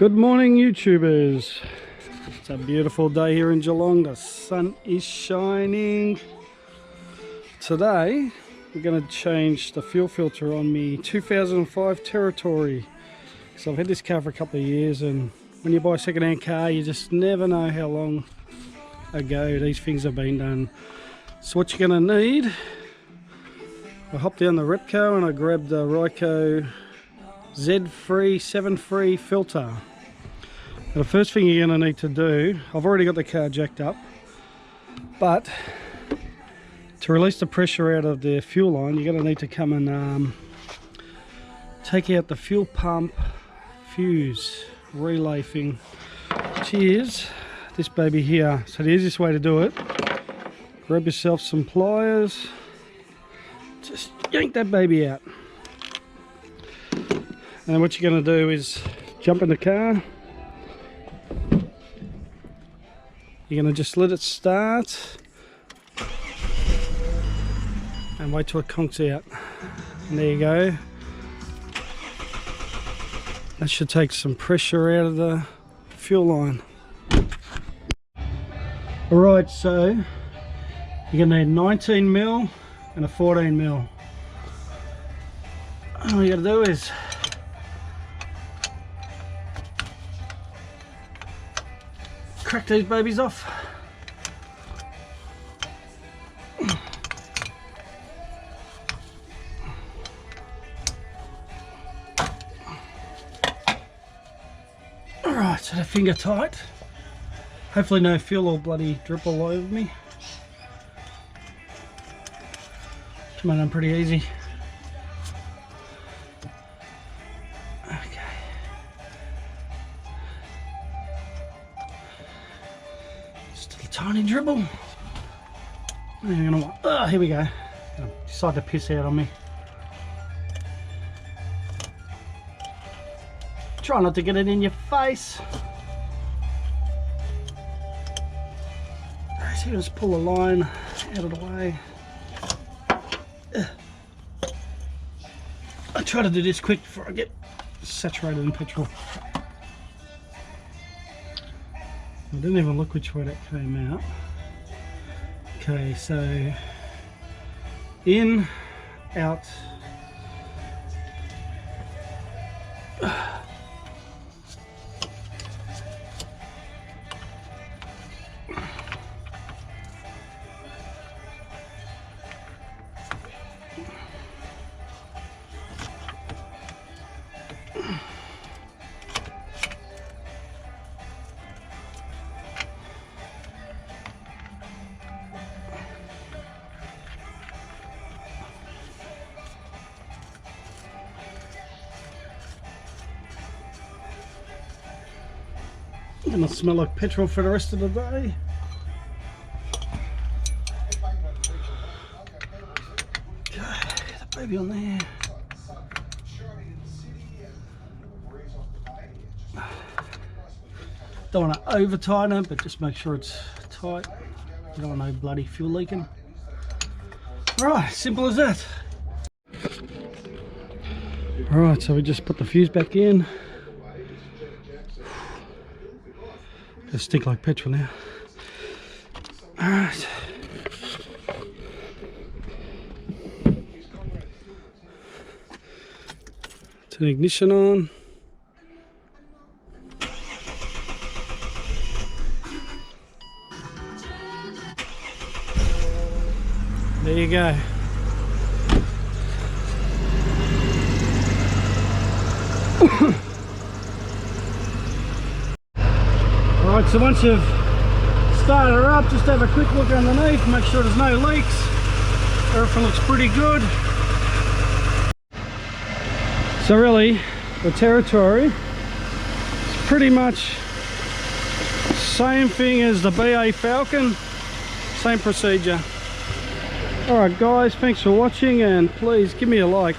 Good morning, YouTubers. It's a beautiful day here in Geelong. The sun is shining. Today we're going to change the fuel filter on me 2005 Territory. So I've had this car for a couple of years, and when you buy a second-hand car you just never know how long ago these things have been done. So what you're going to need, I hopped down the Repco and I grabbed the Ryco Z3 7.3 filter. Now the first thing you're going to need to do, I've already got the car jacked up, but to release the pressure out of the fuel line you're going to need to come and take out the fuel pump fuse relay thing, which is this baby here. So the easiest way to do it, grab yourself some pliers, just yank that baby out. And what you're going to do is jump in the car. You're going to just let it start and wait till it conks out. And there you go. That should take some pressure out of the fuel line. Alright, so you're going to need 19mm and a 14mm. All you got to do is crack these babies off. Alright, so they're finger tight. Hopefully no fuel will bloody drip all over me. Come on, done pretty easy. Tiny dribble. You're gonna, oh, here we go. Decide to piss out on me. Try not to get it in your face. So just pull the line out of the way. I try to do this quick before I get saturated in petrol. I didn't even look which way that came out. Okay, so in, out. Gonna smell like petrol for the rest of the day. Okay, get the baby on there. Don't want to over tighten it, but just make sure it's tight. You don't want no bloody fuel leaking. Right, simple as that. Alright, so we just put the fuse back in. Just stink like petrol now. Alright. Turn the ignition on. There you go. Alright, so once you've started her up, just have a quick look underneath, make sure there's no leaks. Everything looks pretty good. So really, the Territory is pretty much same thing as the BA Falcon, same procedure. Alright guys, thanks for watching, and please give me a like.